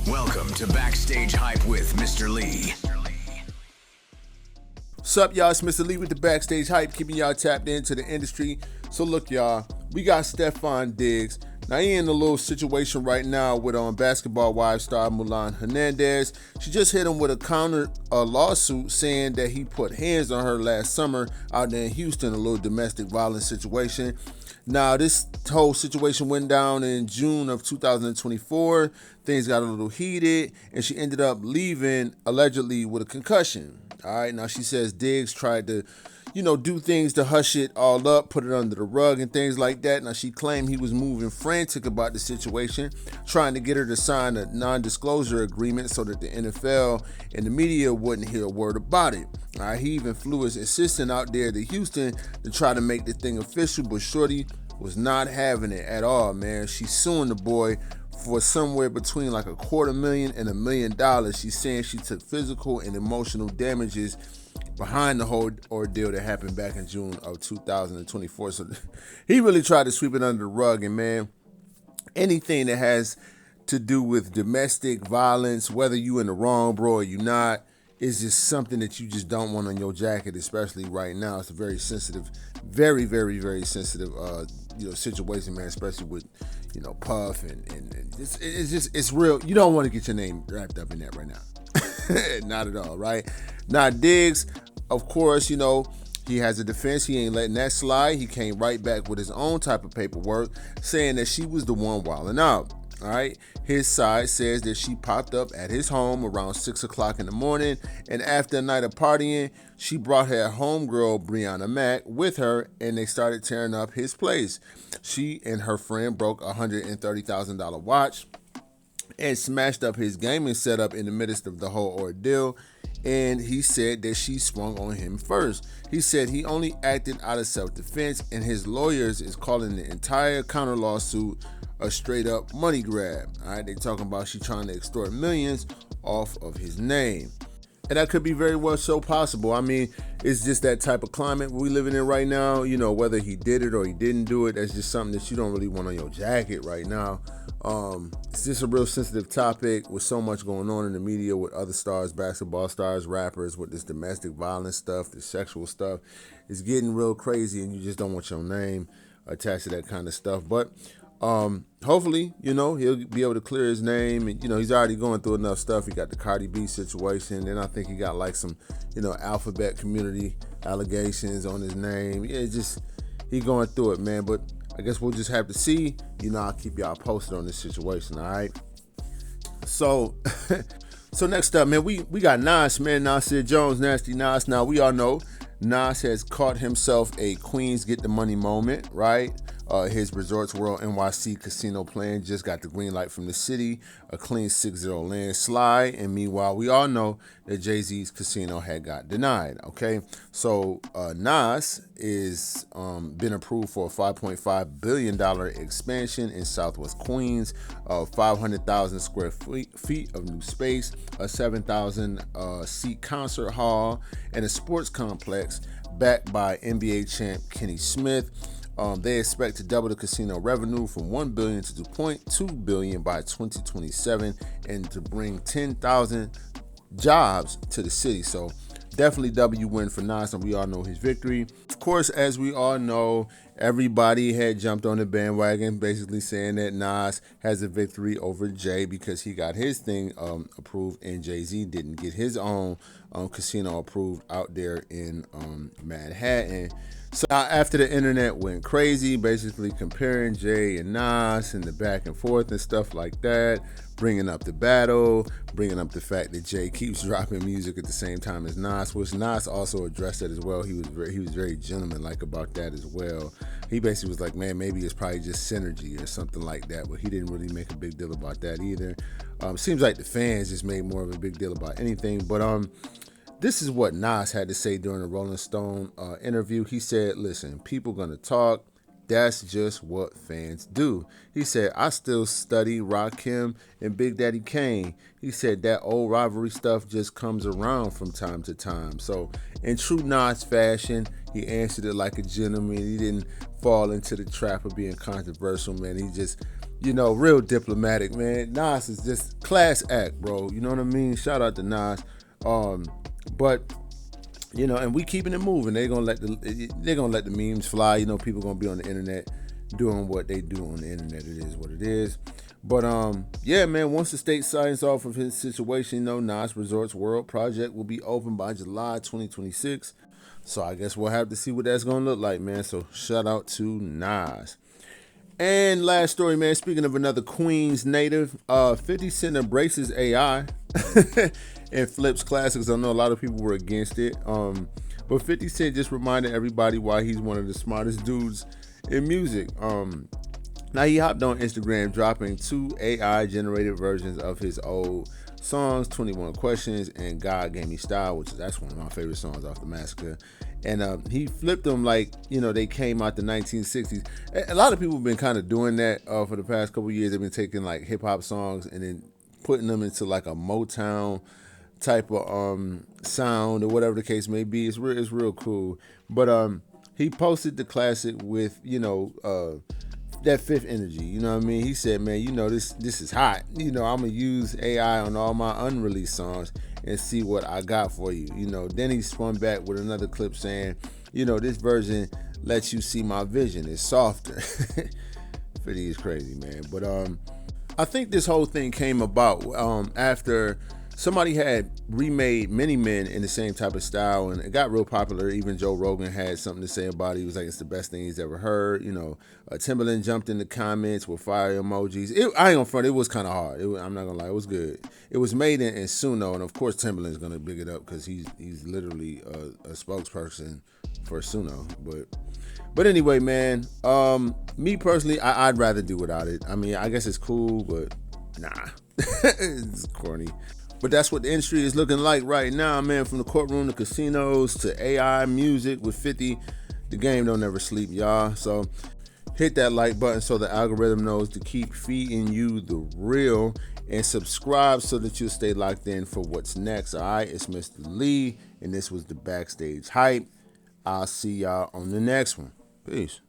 Welcome to Backstage Hype with Mr. Lee. What's up, y'all? It's Mr. Lee with the Backstage Hype, keeping y'all tapped into the industry. So look, y'all, we got Stefon Diggs. Now, he in a little situation right now with Basketball Wives star Mulan Hernandez. She just hit him with a counter lawsuit saying that he put hands on her last summer out there in Houston, a little domestic violence situation. Now, this whole situation went down in June of 2024. Things got a little heated, and she ended up leaving, allegedly, with a concussion. All right, now she says Diggs tried to, do things to hush it all up, put it under the rug and things like that. Now, she claimed he was moving frantic about the situation, trying to get her to sign a non-disclosure agreement so that the NFL and the media wouldn't hear a word about it. All right, he even flew his assistant out there to Houston to try to make the thing official, but Shorty was not having it at all, man. She's suing the boy for somewhere between like $250,000 and $1 million. She's saying she took physical and emotional damages behind the whole ordeal that happened back in June of 2024. So he really tried to sweep it under the rug. And man, anything that has to do with domestic violence, whether you in the wrong, bro, or you not, is just something that you just don't want on your jacket, especially right now. It's a very sensitive, very, very, very sensitive situation, man, especially with Puff and it's real. You don't want to get your name wrapped up in that right now. Not at all, right? Now, Diggs, of course, he has a defense. He ain't letting that slide. He came right back with his own type of paperwork saying that she was the one wilding out. All right. His side says that she popped up at his home around 6 o'clock in the morning, and after a night of partying, she brought her homegirl Brianna Mack with her, and they started tearing up his place. She and her friend broke a $130,000 watch and smashed up his gaming setup in the midst of the whole ordeal. And he said that she swung on him first. He said he only acted out of self-defense, and his lawyers is calling the entire counter lawsuit a straight up money grab. All right, they talking about she trying to extort millions off of his name. And that could be very well so possible. I mean, it's just that type of climate we living in right now. Whether he did it or he didn't do it, that's just something that you don't really want on your jacket right now. It's just a real sensitive topic with so much going on in the media with other stars, basketball stars, rappers, with this domestic violence stuff, this sexual stuff. It's getting real crazy, and you just don't want your name attached to that kind of stuff. But hopefully, he'll be able to clear his name. And, he's already going through enough stuff. He got the Cardi B situation. Then I think he got like some, alphabet community allegations on his name. Yeah, he going through it, man. But I guess we'll just have to see. I'll keep y'all posted on this situation, all right? So next up, man, we got Nas, man. Nasir Jones, Nasty Nas. Now, we all know Nas has caught himself a Queens Get the Money moment, right? His Resorts World NYC casino plan just got the green light from the city, a clean 6-0 landslide. And meanwhile, we all know that Jay-Z's casino had got denied, okay? So Nas is been approved for a $5.5 billion expansion in Southwest Queens, 500,000 square feet of new space, a 7,000 seat concert hall, and a sports complex backed by NBA champ Kenny Smith. They expect to double the casino revenue from $1 billion to $2.2 billion by 2027, and to bring 10,000 jobs to the city. So definitely W win for Nas, and we all know his victory. Of course, as we all know, everybody had jumped on the bandwagon, basically saying that Nas has a victory over Jay because he got his thing approved, and Jay-Z didn't get his own casino approved out there in Manhattan. So after the internet went crazy, basically comparing Jay and Nas and the back and forth and stuff like that, bringing up the battle, bringing up the fact that Jay keeps dropping music at the same time as Nas, which Nas also addressed that as well. He was very gentleman-like about that as well. He basically was like, man, maybe it's probably just synergy or something like that, but he didn't really make a big deal about that either. Seems like the fans just made more of a big deal about anything, but this is what Nas had to say during the Rolling Stone interview. He said, listen, people gonna talk, That's just what fans do. He said, I still study Rakim and Big Daddy Kane. He said that old rivalry stuff just comes around from time to time. So in true Nas fashion, he answered it like a gentleman. He didn't fall into the trap of being controversial, man. He just, real diplomatic, man. Nas is just class act, bro. You know what I mean? Shout out to Nas. But and we keeping it moving. They're gonna let the memes fly. People gonna be on the internet doing what they do on the internet. It is what it is. But yeah, man. Once the state signs off of his situation, Nas Resorts World project will be open by July 2026. So I guess we'll have to see what that's gonna look like, man. So shout out to Nas. And last story, man. Speaking of another Queens native, 50 Cent embraces AI and flips classics. I know a lot of people were against it. But 50 Cent just reminded everybody why he's one of the smartest dudes in music. Now he hopped on Instagram dropping 2 AI generated versions of his old songs, 21 Questions and God Gave Me Style, that's one of my favorite songs off the Massacre. And he flipped them like, they came out the 1960s. A lot of people have been kind of doing that for the past couple years. They've been taking like hip hop songs and then putting them into like a Motown type of sound or whatever the case may be. It's real cool. But he posted the classic with, that fifth energy. You know what I mean? He said, man, this is hot. I'm gonna use AI on all my unreleased songs and see what I got for you. Then he spun back with another clip saying, this version lets you see my vision. It's softer. 50 is crazy, man. But I think this whole thing came about after somebody had remade Many Men in the same type of style, and it got real popular. Even Joe Rogan had something to say about it. He was like, it's the best thing he's ever heard. Timbaland jumped in the comments with fire emojis. I ain't gonna front, it was kind of hard. I'm not gonna lie, it was good. It was made in Suno, and of course Timbaland's gonna big it up because he's literally a spokesperson for Suno. But anyway, man, me personally, I'd rather do without it. I mean, I guess it's cool, but nah, it's corny. But that's what the industry is looking like right now, man. From the courtroom to casinos to AI music with 50, the game don't ever sleep, y'all. So hit that like button so the algorithm knows to keep feeding you the real, and subscribe so that you'll stay locked in for what's next. All right, it's Mr. Lee, and this was the Backstage Hype. I'll see y'all on the next one. Peace.